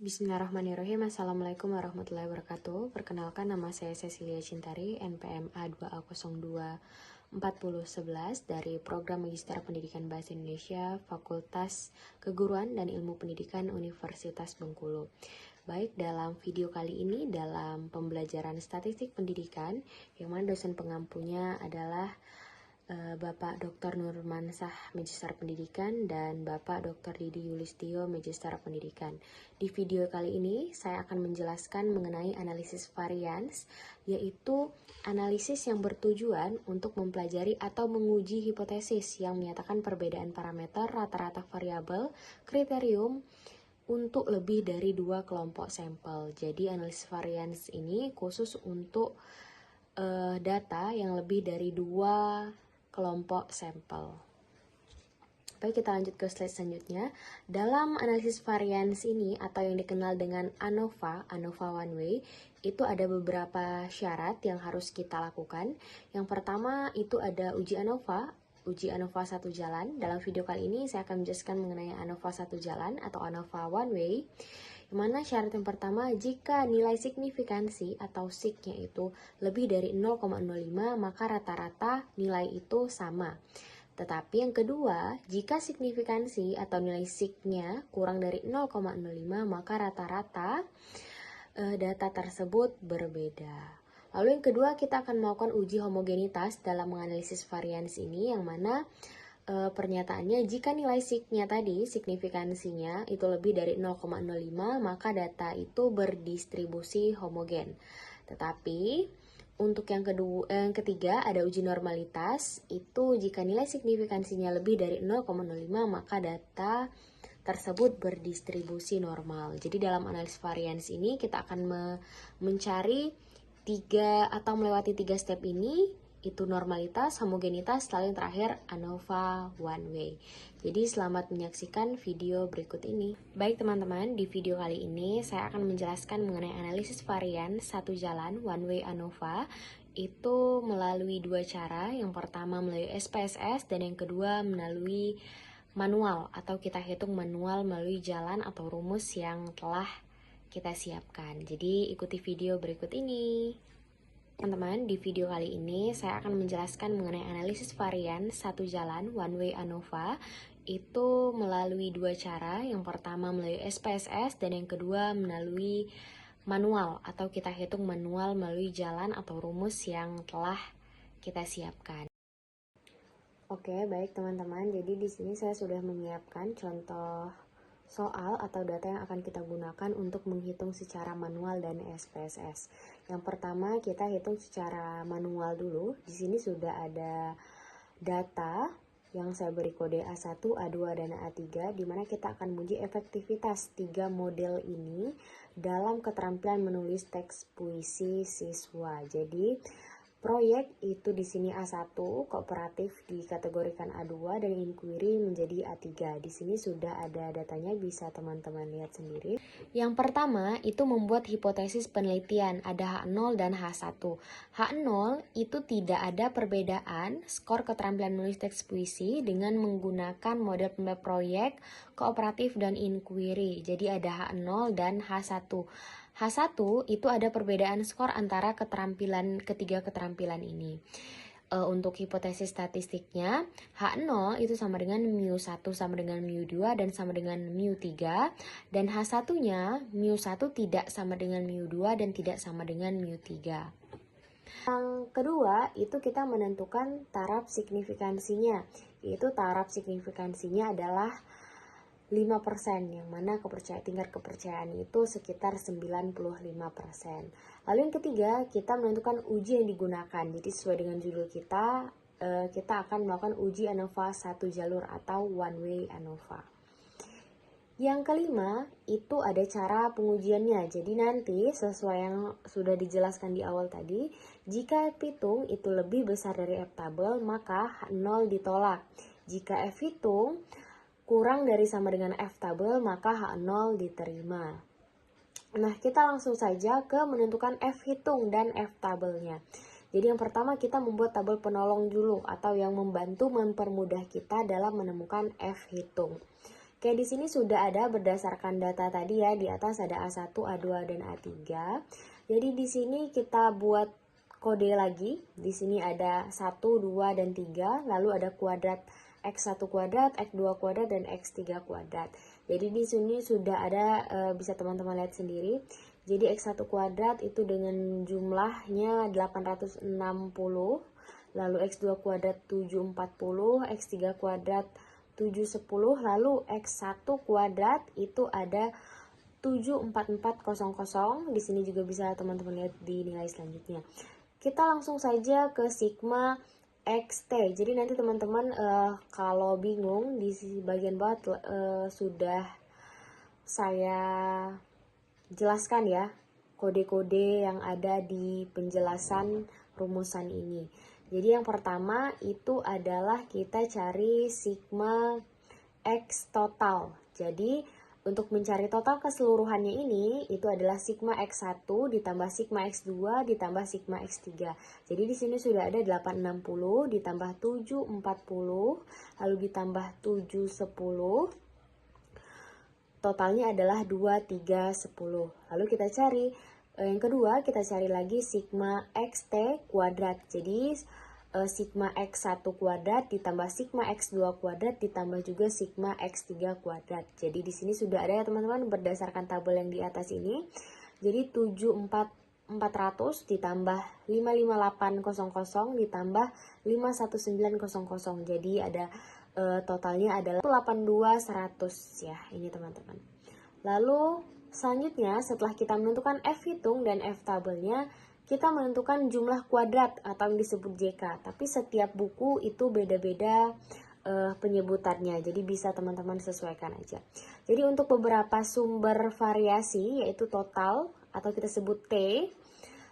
Bismillahirrahmanirrahim. Assalamualaikum warahmatullahi wabarakatuh. Perkenalkan, nama saya Cecilia Cintari, NPM A2A024011 dari Program Magister Pendidikan Bahasa Indonesia, Fakultas Keguruan dan Ilmu Pendidikan Universitas Bengkulu. Baik, dalam video kali ini dalam pembelajaran statistik pendidikan, yang mana dosen pengampunya adalah Bapak Dr. Nurmansah, Magister Pendidikan, dan Bapak Dr. Didi Yulistio, Magister Pendidikan. Di video kali ini, saya akan menjelaskan mengenai analisis varians, yaitu analisis yang bertujuan untuk mempelajari atau menguji hipotesis yang menyatakan perbedaan parameter rata-rata variabel kriterium untuk lebih dari 2 kelompok sampel. Jadi analisis varians ini khusus untuk data yang lebih dari 2 kelompok sampel. Baik, kita lanjut ke slide selanjutnya. Dalam analisis varians ini atau yang dikenal dengan ANOVA one way, itu ada beberapa syarat yang harus kita lakukan. Yang pertama itu ada uji ANOVA satu jalan. Dalam video kali ini saya akan menjelaskan mengenai ANOVA satu jalan atau ANOVA one way. Mana syarat yang pertama, jika nilai signifikansi atau sig-nya itu lebih dari 0,05 maka rata-rata nilai itu sama. Tetapi yang kedua, jika signifikansi atau nilai sig-nya kurang dari 0,05 maka rata-rata data tersebut berbeda. Lalu yang kedua, kita akan melakukan uji homogenitas dalam menganalisis varians ini, yang mana pernyataannya jika nilai sig-nya tadi, signifikansinya itu lebih dari 0,05 maka data itu berdistribusi homogen. Tetapi untuk yang ketiga ada uji normalitas, itu jika nilai signifikansinya lebih dari 0,05 maka data tersebut berdistribusi normal. Jadi dalam analisis varians ini kita akan mencari melewati 3 step ini, itu normalitas, homogenitas, lalu yang terakhir ANOVA one way. Jadi selamat menyaksikan video berikut ini. Baik teman-teman, di video kali ini saya akan menjelaskan mengenai analisis varian satu jalan one way ANOVA itu melalui 2 cara. Yang pertama melalui SPSS dan yang kedua melalui manual atau kita hitung manual melalui jalan atau rumus yang telah kita siapkan. Jadi ikuti video berikut ini. Teman-teman, di video kali ini saya akan menjelaskan mengenai analisis varian satu jalan one way ANOVA itu melalui 2 cara. Yang pertama melalui SPSS dan yang kedua melalui manual atau kita hitung manual melalui jalan atau rumus yang telah kita siapkan. Oke, baik teman-teman. Jadi di sini saya sudah menyiapkan contoh soal atau data yang akan kita gunakan untuk menghitung secara manual dan SPSS. Yang pertama kita hitung secara manual dulu. Di sini sudah ada data yang saya beri kode A1, A2, dan A3, di mana kita akan menguji efektivitas 3 model ini dalam keterampilan menulis teks puisi siswa. Jadi proyek itu di sini A1, kooperatif dikategorikan A2, dan inquiry menjadi A3. Di sini sudah ada datanya, bisa teman-teman lihat sendiri. Yang pertama itu membuat hipotesis penelitian, ada H0 dan H1. H0 itu tidak ada perbedaan skor keterampilan menulis teks puisi dengan menggunakan model pembuat proyek, kooperatif, dan inquiry. Jadi ada H0 dan H1. H1 itu ada perbedaan skor antara ketiga keterampilan ini. Untuk hipotesis statistiknya, H0 itu sama dengan mu1 sama dengan mu2 dan sama dengan mu3, dan H1-nya mu1 tidak sama dengan mu2 dan tidak sama dengan mu3. Yang kedua itu kita menentukan taraf signifikansinya, yaitu taraf signifikansinya adalah 5%, yang mana tingkat kepercayaan itu sekitar 95%. Lalu yang ketiga, kita menentukan uji yang digunakan. Jadi sesuai dengan judul kita akan melakukan uji ANOVA satu jalur atau one way ANOVA. Yang kelima, itu ada cara pengujiannya. Jadi nanti sesuai yang sudah dijelaskan di awal tadi, jika F hitung itu lebih besar dari F tabel, maka H0 ditolak. Jika F hitung kurang dari sama dengan F tabel, maka H0 diterima. Nah, kita langsung saja ke menentukan F hitung dan F tabelnya. Jadi yang pertama kita membuat tabel penolong dulu atau yang membantu mempermudah kita dalam menemukan F hitung. Oke, di sini sudah ada berdasarkan data tadi ya, di atas ada A1, A2, dan A3. Jadi di sini kita buat kode lagi. Di sini ada 1, 2, dan 3, lalu ada kuadrat X1 kuadrat, X2 kuadrat, dan X3 kuadrat. Jadi di sini sudah ada, bisa teman-teman lihat sendiri. Jadi X1 kuadrat itu dengan jumlahnya 860, lalu X2 kuadrat 740, X3 kuadrat 710, lalu X1 kuadrat itu ada 74400. Di sini juga bisa teman-teman lihat di nilai selanjutnya. Kita langsung saja ke sigma XT. Jadi nanti teman-teman kalau bingung di bagian bawah sudah saya jelaskan ya kode-kode yang ada di penjelasan rumusan ini. Jadi yang pertama itu adalah kita cari sigma X total. Jadi untuk mencari total keseluruhannya ini itu adalah sigma X1 ditambah sigma X2 ditambah sigma X3. Jadi di sini sudah ada 860 ditambah 740 lalu ditambah 710. Totalnya adalah 2310. Lalu kita cari yang kedua, kita cari lagi sigma XT kuadrat. Jadi sigma X1 kuadrat ditambah sigma X2 kuadrat ditambah juga sigma X3 kuadrat. Jadi di sini sudah ada ya teman-teman berdasarkan tabel yang di atas ini. Jadi 74400 ditambah 55800 ditambah 51900. Jadi ada totalnya adalah 82100 ya ini teman-teman. Lalu selanjutnya setelah kita menentukan F hitung dan F tabelnya, kita menentukan jumlah kuadrat atau yang disebut JK. Tapi setiap buku itu beda-beda penyebutannya, jadi bisa teman-teman sesuaikan aja. Jadi untuk beberapa sumber variasi yaitu total atau kita sebut T,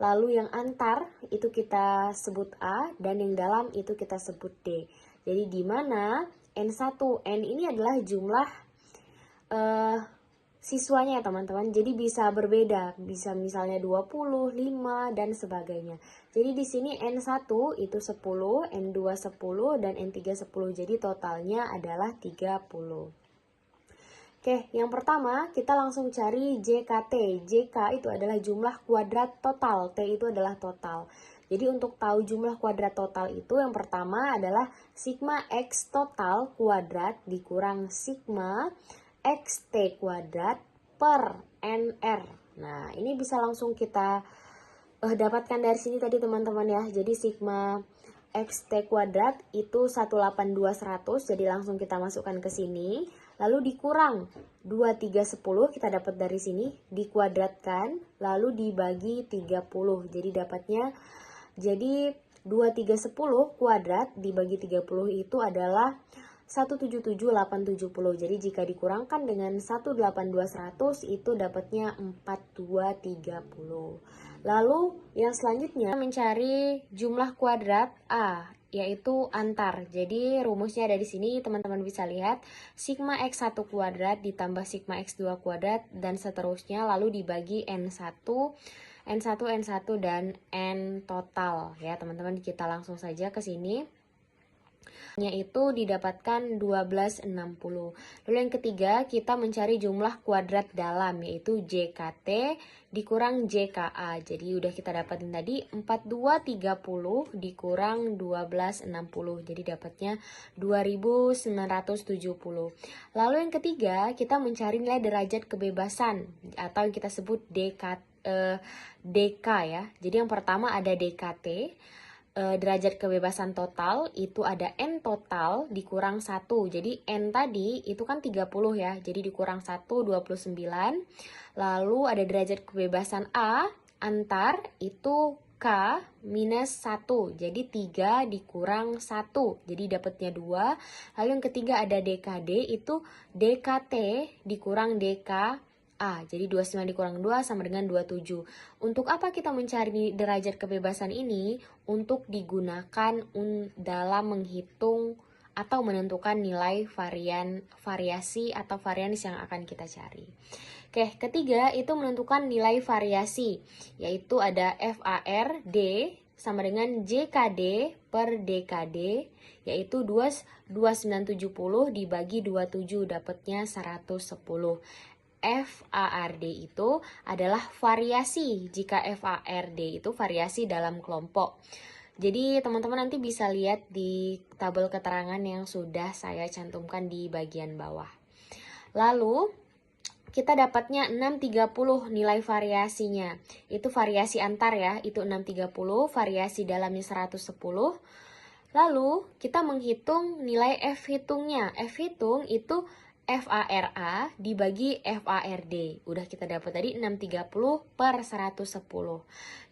lalu yang antar itu kita sebut A, dan yang dalam itu kita sebut D. Jadi di mana N1, N ini adalah jumlah siswanya ya teman-teman. Jadi bisa berbeda, bisa misalnya 20, 5 dan sebagainya. Jadi di sini N1 itu 10, N2 10 dan N3 10. Jadi totalnya adalah 30. Oke, yang pertama kita langsung cari JKT. JK itu adalah jumlah kuadrat total, T itu adalah total. Jadi untuk tahu jumlah kuadrat total itu yang pertama adalah sigma X total kuadrat dikurang sigma XT kuadrat per NR. Nah, ini bisa langsung kita dapatkan dari sini tadi teman-teman ya. Jadi sigma XT kuadrat itu 182.100. Jadi langsung kita masukkan ke sini. Lalu dikurang 2310 kita dapat dari sini. Dikuadratkan lalu dibagi 30. Jadi dapatnya 2310 kuadrat dibagi 30 itu adalah 177.870. Jadi jika dikurangkan dengan 182.100 itu dapatnya 4230. Lalu yang selanjutnya mencari jumlah kuadrat A, yaitu antar. Jadi rumusnya ada di sini, teman-teman bisa lihat. Sigma X1 kuadrat ditambah sigma X2 kuadrat dan seterusnya lalu dibagi N1, N1, N1 dan N total ya teman-teman. Kita langsung saja ke sini. Yaitu didapatkan 1260. Lalu yang ketiga kita mencari jumlah kuadrat dalam yaitu JKT dikurang JKA. Jadi udah kita dapatin tadi 4230 dikurang 1260. Jadi dapatnya 2970. Lalu yang ketiga kita mencari nilai derajat kebebasan atau yang kita sebut DK ya. Jadi yang pertama ada DKT. Derajat kebebasan total itu ada N total dikurang 1. Jadi N tadi itu kan 30 ya. Jadi dikurang 1 29. Lalu ada derajat kebebasan A antar itu K minus 1. Jadi 3 dikurang 1. Jadi dapatnya 2. Lalu yang ketiga ada DKD itu DKT dikurang DK A, jadi 29 dikurang 2 sama dengan 27. Untuk apa kita mencari derajat kebebasan ini? Untuk digunakan dalam menghitung atau menentukan nilai variasi atau varians yang akan kita cari. Oke, ketiga itu menentukan nilai variasi, yaitu ada FAR D sama dengan JKD per DKD, yaitu 2970 dibagi 27, dapatnya 110. FARD itu adalah variasi, jika FARD itu variasi dalam kelompok. Jadi teman-teman nanti bisa lihat di tabel keterangan yang sudah saya cantumkan di bagian bawah. Lalu kita dapatnya 630 nilai variasinya. Itu variasi antar ya, itu 630, variasi dalamnya 110. Lalu kita menghitung nilai F hitungnya. F hitung itu FARA dibagi FARD. Udah kita dapat tadi 630 per 110.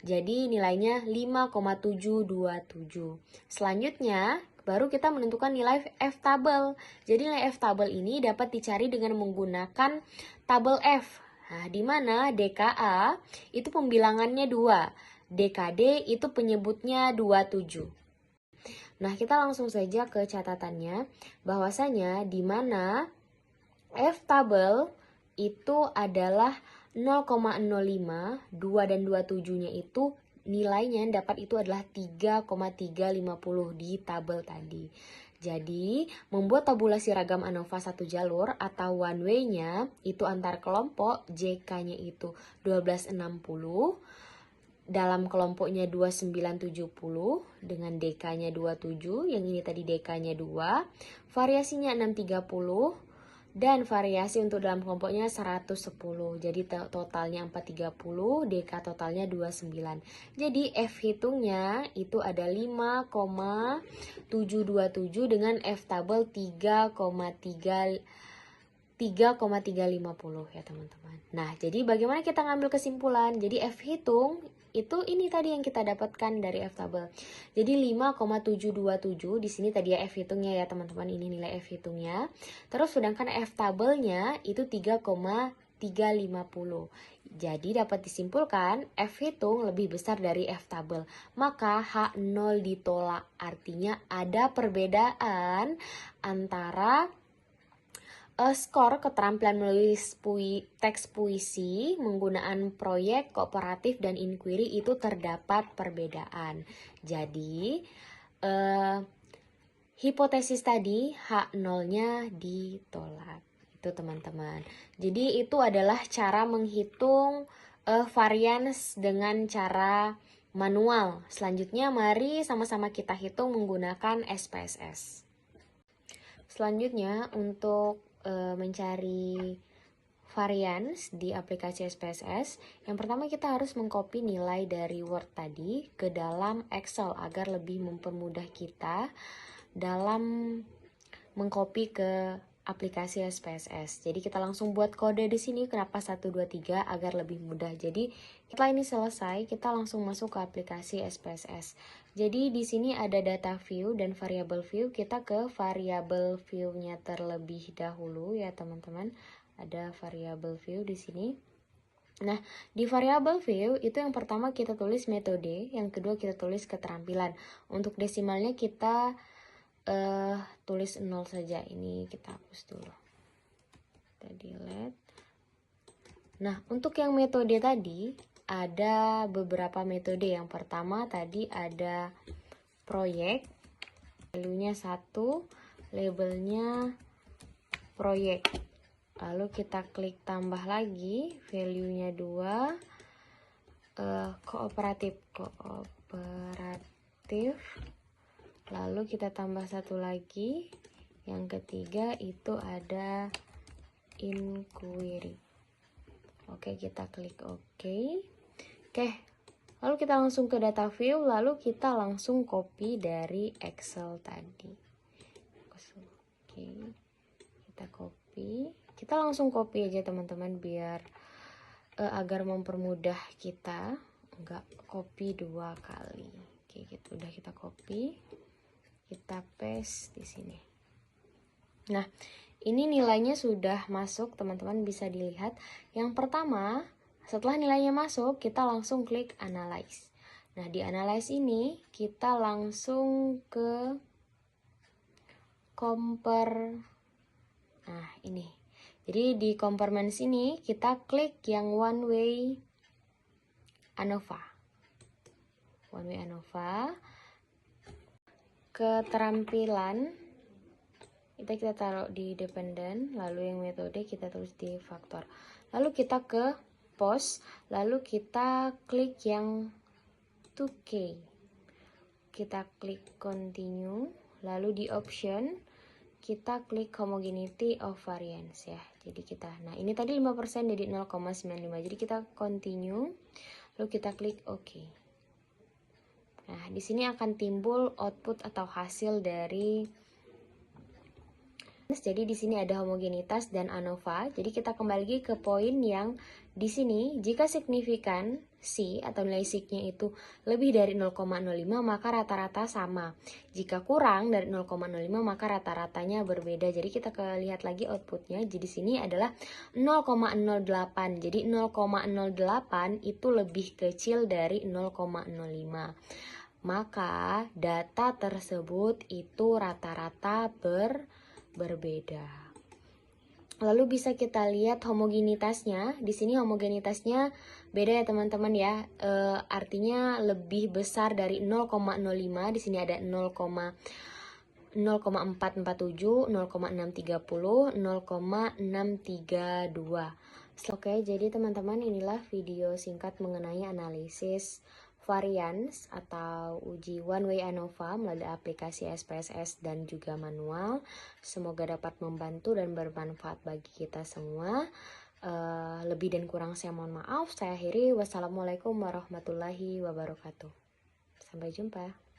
Jadi nilainya 5,727. Selanjutnya baru kita menentukan nilai F tabel. Jadi nilai F tabel ini dapat dicari dengan menggunakan tabel F. Nah, di mana DKA itu pembilangannya 2. DKD itu penyebutnya 27. Nah, kita langsung saja ke catatannya, bahwasanya di mana F tabel itu adalah 0,05, 2 dan 27-nya itu nilainya yang dapat itu adalah 3,350 di tabel tadi. Jadi, membuat tabulasi ragam ANOVA satu jalur atau one way-nya itu antar kelompok, JK-nya itu 1260, dalam kelompoknya 2970 dengan DK-nya 27, yang ini tadi DK-nya 2, variasinya 630, dan variasi untuk dalam kelompoknya 110. Jadi totalnya 430, DK totalnya 29. Jadi F hitungnya itu ada 5,727 dengan F tabel 3,350 ya teman-teman. Nah, jadi bagaimana kita ngambil kesimpulan? Jadi F hitung itu ini tadi yang kita dapatkan dari F tabel. Jadi 5,727 di sini tadi ya F hitungnya ya teman-teman, ini nilai F hitungnya. Terus sedangkan F tabelnya itu 3,350. Jadi dapat disimpulkan F hitung lebih besar dari F tabel. Maka H0 ditolak. Artinya ada perbedaan antara skor keterampilan menulis teks puisi menggunakan proyek, kooperatif, dan inquiry itu terdapat perbedaan. Jadi, hipotesis tadi H0-nya ditolak. Itu teman-teman. Jadi, itu adalah cara menghitung varians dengan cara manual. Selanjutnya, mari sama-sama kita hitung menggunakan SPSS. Selanjutnya, untuk mencari varians di aplikasi SPSS, yang pertama kita harus mengcopy nilai dari Word tadi ke dalam Excel agar lebih mempermudah kita dalam mengcopy ke aplikasi SPSS. Jadi kita langsung buat kode di sini, kenapa 1, 2, 3 agar lebih mudah. Jadi setelah ini selesai, kita langsung masuk ke aplikasi SPSS. Jadi di sini ada data view dan variable view. Kita ke variable view-nya terlebih dahulu ya teman-teman. Ada variable view di sini. Nah, di variable view itu yang pertama kita tulis metode, yang kedua kita tulis keterampilan. Untuk desimalnya kita tulis 0 saja. Ini kita hapus dulu. Kita delete. Nah, untuk yang metode tadi ada beberapa metode. Yang pertama tadi ada proyek, value-nya 1, labelnya proyek. Lalu kita klik tambah lagi, value-nya 2, kooperatif. Lalu kita tambah satu lagi, yang ketiga itu ada inquiry. Oke, kita klik OK. Oke, lalu kita langsung ke data view, lalu kita langsung copy dari Excel tadi. Oke, kita copy. Kita langsung copy aja teman-teman biar agar mempermudah kita, nggak copy 2 kali. Oke, gitu udah kita copy. Kita paste di sini. Nah, ini nilainya sudah masuk, teman-teman bisa dilihat. Yang pertama, setelah nilainya masuk, kita langsung klik analyze. Nah, di analyze ini kita langsung ke compare. Nah, ini. Jadi di comparements ini kita klik yang one way ANOVA. one way ANOVA. Keterampilan kita taruh di dependent, lalu yang metode kita tulis di faktor. Lalu kita ke post, lalu kita klik yang 2K. Kita klik continue, lalu di option kita klik homogeneity of variance ya. Jadi nah ini tadi 5% jadi 0,95. Jadi kita continue, lalu kita klik OK. Nah, di sini akan timbul output atau hasil dari. Jadi di sini ada homogenitas dan ANOVA. Jadi kita kembali lagi ke poin yang di sini, jika signifikan C atau nilai signya itu lebih dari 0,05 maka rata-rata sama. Jika kurang dari 0,05 maka rata-ratanya berbeda. Jadi kita lihat lagi outputnya. Jadi di sini adalah 0,08. Jadi 0,08 itu lebih kecil dari 0,05. Maka data tersebut itu rata-rata berbeda. Lalu bisa kita lihat homogenitasnya. Di sini homogenitasnya beda ya teman-teman ya. Artinya lebih besar dari 0,05. Di sini ada 0,447, 0,630, 0,632. Oke, jadi teman-teman inilah video singkat mengenai analisis variance atau uji one way ANOVA melalui aplikasi SPSS dan juga manual. Semoga dapat membantu dan bermanfaat bagi kita semua. Lebih dan kurang saya mohon maaf. Saya akhiri. Wassalamualaikum warahmatullahi wabarakatuh. Sampai jumpa.